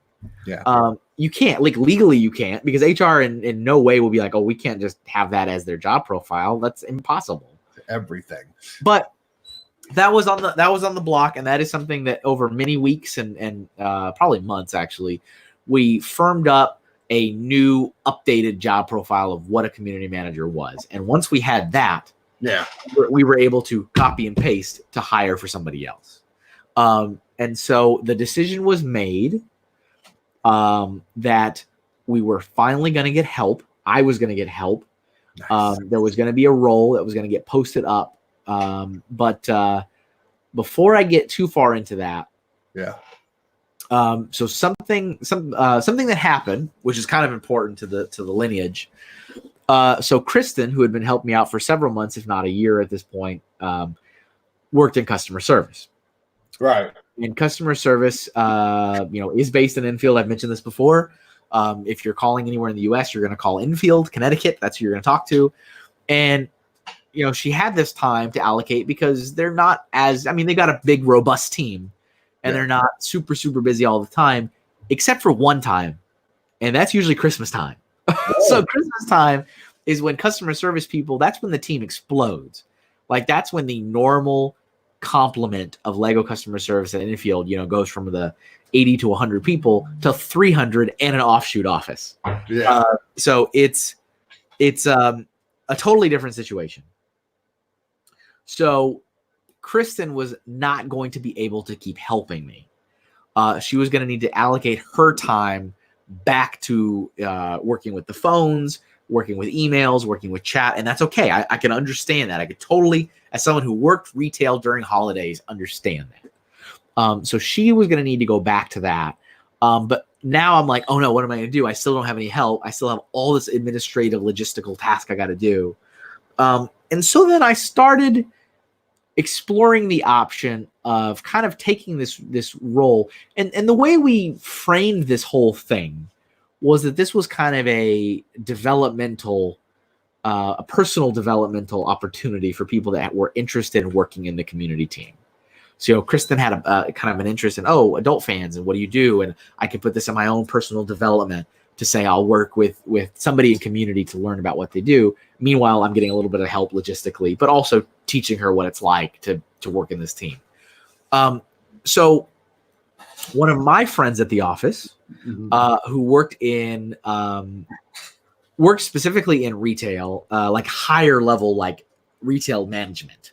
Yeah. You can't, like, legally you can't, because HR in no way will be like, oh, we can't just have that as their job profile. That's impossible. Everything. But that was on the block, and that is something that over many weeks and probably months, actually, we firmed up a new updated job profile of what a community manager was. And once we had that, yeah, we were able to copy and paste to hire for somebody else. And so the decision was made that we were finally going to get help. I was going to get help. Nice. There was going to be a role that was going to get posted up. But before I get too far into that, so something that happened, which is kind of important to the lineage. So Kristen, who had been helping me out for several months, if not a year at this point, worked in customer service. Right. And customer service, is based in Enfield. I've mentioned this before. If you're calling anywhere in the U.S., you're going to call Enfield, Connecticut. That's who you're going to talk to. And, she had this time to allocate because they're not they got a big, robust team, and they're not super, super busy all the time, except for one time. And that's usually Christmas time. So Christmas time is when customer service people, that's when the team explodes. Like, that's when the normal complement of Lego customer service at Enfield, goes from the 80 to 100 people to 300 and an offshoot office. Yeah. So it's a totally different situation. So Kristen was not going to be able to keep helping me. She was going to need to allocate her time back to working with the phones, working with emails, working with chat. And that's okay. I can understand that. I could totally, as someone who worked retail during holidays, understand that. So she was going to need to go back to that. But now I'm like, oh no, what am I going to do? I still don't have any help. I still have all this administrative logistical task I got to do. And so then I started exploring the option of kind of taking this role. And the way we framed this whole thing was that this was kind of a developmental, a personal developmental opportunity for people that were interested in working in the community team. So, Kristen had a kind of an interest in, adult fans and what do you do? And I could put this in my own personal development to say I'll work with somebody in community to learn about what they do. Meanwhile, I'm getting a little bit of help logistically, but also teaching her what it's like to work in this team. So one of my friends at the office, who worked specifically in retail, like higher level, like retail management,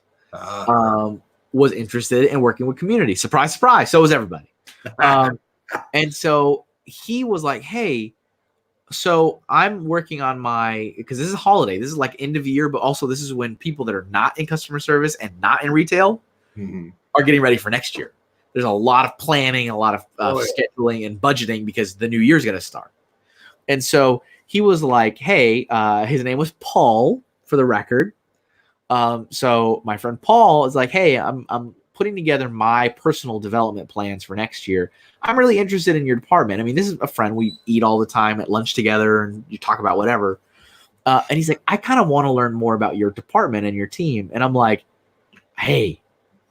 was interested in working with community. Surprise, surprise. So was everybody. And so he was like, hey, so I'm working on because this is a holiday. This is like end of year, but also this is when people that are not in customer service and not in retail are getting ready for next year. There's a lot of planning, a lot of scheduling and budgeting because the new year's going to start. And so he was like, hey, his name was Paul, for the record. So my friend Paul is like, hey, I'm putting together my personal development plans for next year. I'm really interested in your department. I mean, this is a friend. We eat all the time at lunch together and you talk about whatever. And he's like, I kind of want to learn more about your department and your team. And I'm like, hey,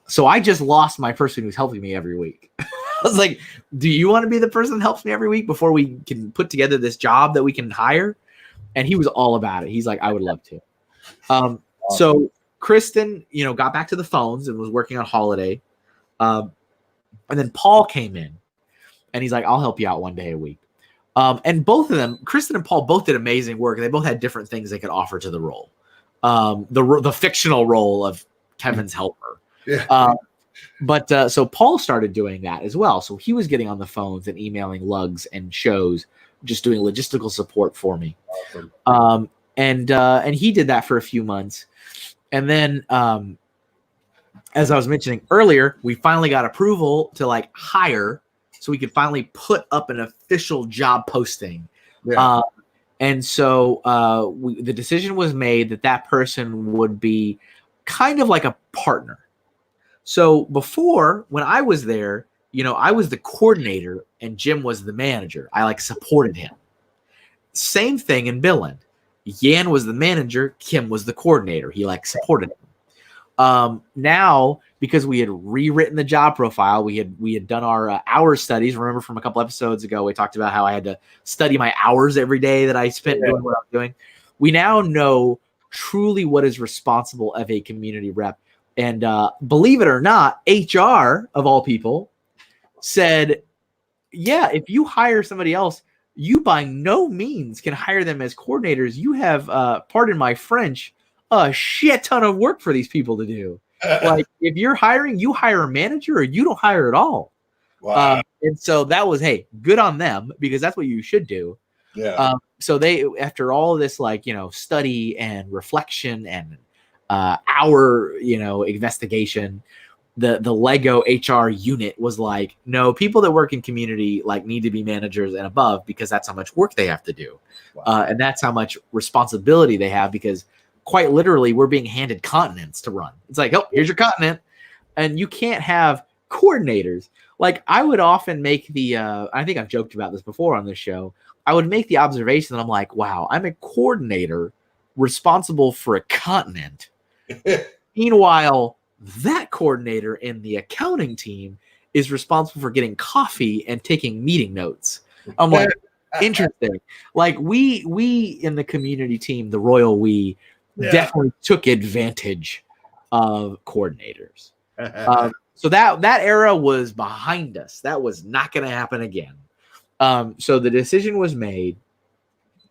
so I just lost my person who's helping me every week. I was like, do you want to be the person that helps me every week before we can put together this job that we can hire? And he was all about it. He's like, I would love to. Awesome. So Kristen, got back to the phones and was working on holiday. And then Paul came in and he's like, I'll help you out one day a week. And both of them, Kristen and Paul, both did amazing work. They both had different things they could offer to the role. The fictional role of Kevin's helper. Yeah. But so Paul started doing that as well. So he was getting on the phones and emailing lugs and shows, just doing logistical support for me. Awesome. And he did that for a few months. And then, as I was mentioning earlier, we finally got approval to hire, so we could finally put up an official job posting. Yeah. And so the decision was made that person would be kind of like a partner. So before, when I was there, I was the coordinator and Jim was the manager. I supported him. Same thing in Billund. Yan was the manager. Kim was the coordinator. He like supported him. Now, because we had rewritten the job profile, we had done our hours studies. Remember from a couple episodes ago, we talked about how I had to study my hours every day that I spent doing what I was doing. We now know truly what is responsible of a community rep. And believe it or not, HR, of all people, said, yeah, if you hire somebody else, you by no means can hire them as coordinators. You have, pardon my French, a shit ton of work for these people to do. Like, if you're hiring, you hire a manager or you don't hire at all. Wow. And so that was, hey, good on them, because that's what you should do. Yeah. So they, after all of this, like, study and reflection and our, investigation, the Lego HR unit was like, no, people that work in community like need to be managers and above, because that's how much work they have to do. Wow. And that's how much responsibility they have, because quite literally we're being handed continents to run. It's like, oh, here's your continent. And you can't have coordinators. Like, I would often make the, I think I've joked about this before on this show. I would make the observation that I'm like, wow, I'm a coordinator responsible for a continent. Meanwhile, that coordinator in the accounting team is responsible for getting coffee and taking meeting notes. I'm like, interesting. Like, we in the community team, the royal we, definitely took advantage of coordinators. So that era was behind us. That was not going to happen again. So the decision was made.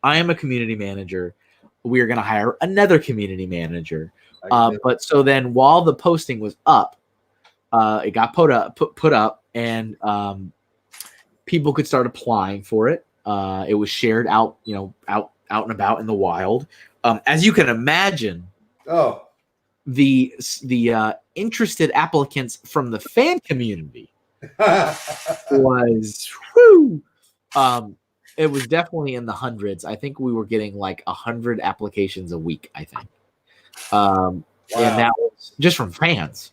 I am a community manager. We are going to hire another community manager. But so then, while the posting was up, it got put up, and people could start applying for it. It was shared out and about in the wild. As you can imagine, the interested applicants from the fan community was it was definitely in the hundreds. I think we were getting like 100 applications a week, I think. Wow. And that was just from fans.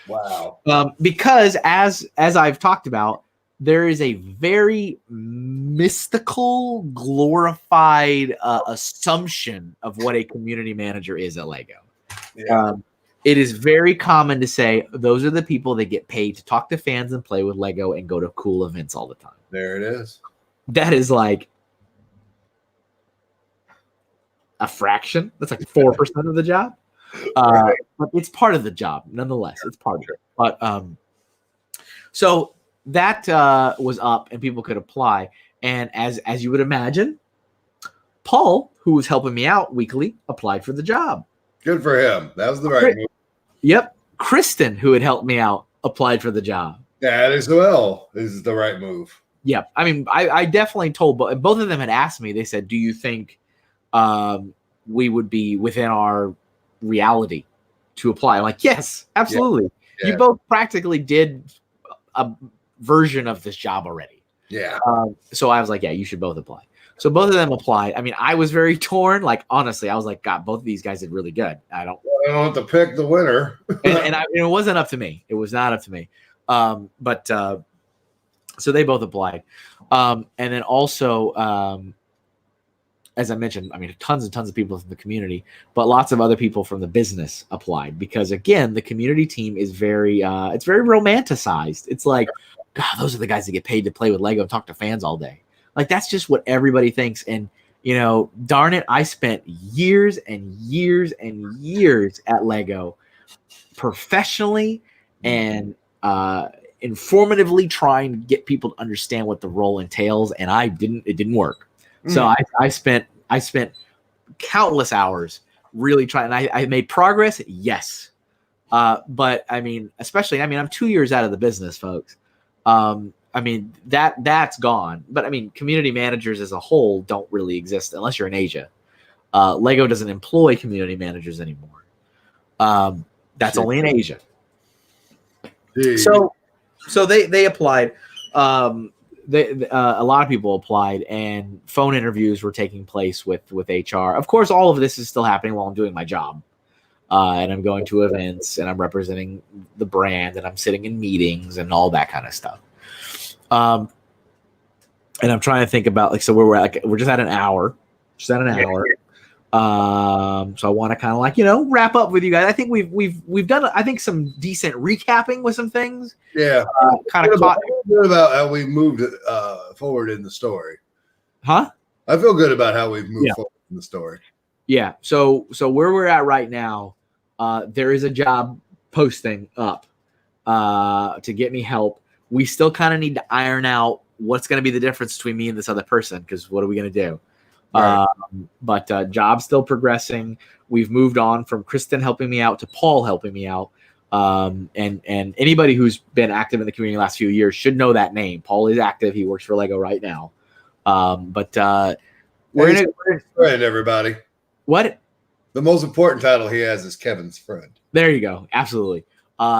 Wow. Because as I've talked about, there is a very mystical, glorified assumption of what a community manager is at Lego. Yeah. It is very common to say those are the people that get paid to talk to fans and play with Lego and go to cool events all the time. There it is. That is like a fraction. That's like 4% of the job. But it's part of the job, nonetheless. It's part of it. But so that was up, and people could apply. And as you would imagine, Paul, who was helping me out weekly, applied for the job. Good for him. That was the right move. Yep. Kristen, who had helped me out, applied for the job. That as well is the right move. Yep. I mean, I definitely told both of them had asked me. They said, "Do you think we would be within our reality to apply?" I'm like, yes, absolutely. Yeah. You both practically did a version of this job already. Yeah. So I was like, yeah, you should both apply. So both of them applied. I mean, I was very torn. Like, honestly, I was like, God, both of these guys did really good. I don't have to pick the winner. and it wasn't up to me. It was not up to me. But so they both applied. And then also, as I mentioned, I mean, tons and tons of people from the community, but lots of other people from the business applied, because again, the community team is very, it's very romanticized. It's like, God, those are the guys that get paid to play with Lego and talk to fans all day. Like, that's just what everybody thinks. And, darn it, I spent years and years and years at Lego professionally and informatively trying to get people to understand what the role entails. And it didn't work. So I spent countless hours really trying. And I made progress. Yes. But I mean, I'm 2 years out of the business, folks. I mean, that's gone. But I mean, community managers as a whole don't really exist unless you're in Asia. Lego doesn't employ community managers anymore. That's only in Asia. So they applied. A lot of people applied, and phone interviews were taking place with HR. Of course, all of this is still happening while I'm doing my job. And I'm going to events, and I'm representing the brand, and I'm sitting in meetings and all that kind of stuff. And I'm trying to think about, like, so we're just at an hour. just at an hour. So I want to kind of like, wrap up with you guys. I think we've done, I think, some decent recapping with some things. Yeah. Kind of caught. Good about how we moved forward in the story. Huh? I feel good about how we've moved forward in the story. Yeah. So where we're at right now, there is a job posting up to get me help. We still kind of need to iron out what's going to be the difference between me and this other person, because what are we going to do? Right. But job's still progressing. We've moved on from Kristen helping me out to Paul helping me out. And anybody who's been active in the community the last few years should know that name. Paul is active. He works for Lego right now. We're in a friend, everybody. What? The most important title he has is Kevin's friend. There you go. Absolutely.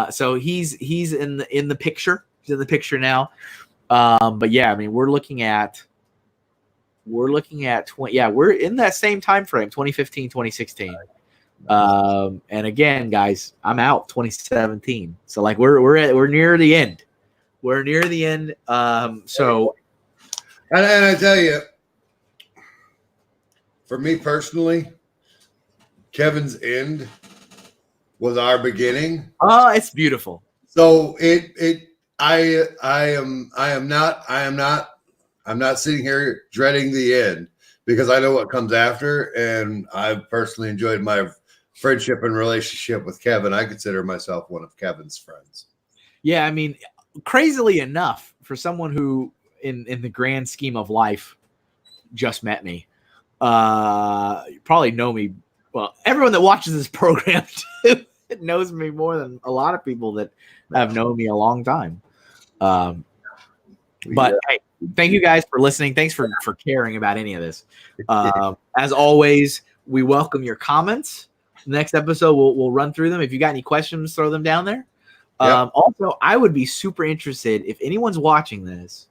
So he's in the picture. He's in the picture now. But yeah, I mean, we're looking at 20. Yeah, we're in that same time frame, 2015, 2016. And again, guys, I'm out 2017. So like we're near the end. We're near the end. So and I tell you, for me personally, Kevin's end was our beginning. Oh, it's beautiful. So I'm not sitting here dreading the end, because I know what comes after, and I've personally enjoyed my friendship and relationship with Kevin. I consider myself one of Kevin's friends. Yeah, I mean, crazily enough, for someone who in the grand scheme of life just met me, you probably know me. Well, everyone that watches this program knows me more than a lot of people that have known me a long time. But hey, thank you guys for listening. Thanks for caring about any of this. As always, we welcome your comments. Next episode, we'll run through them. If you got any questions, throw them down there. Yep. Also, I would be super interested, if anyone's watching this,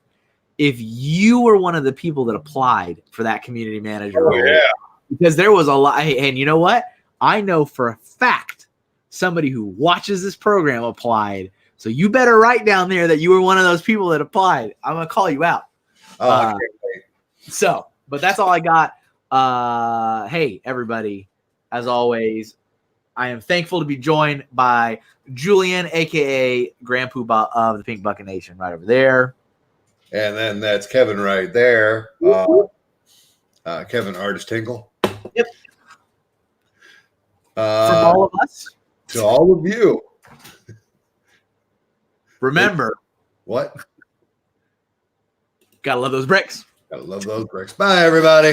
if you were one of the people that applied for that community manager role. Yeah. Because there was a lot. And you know what? I know for a fact somebody who watches this program applied. So you better write down there that you were one of those people that applied. I'm going to call you out. I can't wait. But that's all I got. Hey, everybody, as always, I am thankful to be joined by Julian, a.k.a. Grand Poobah of the Pink Bucket Nation, right over there. And then that's Kevin right there. Kevin, artist Hinkle. Yep. From all of us. To all of you. Remember. What? Gotta love those bricks. Gotta love those bricks. Bye, everybody.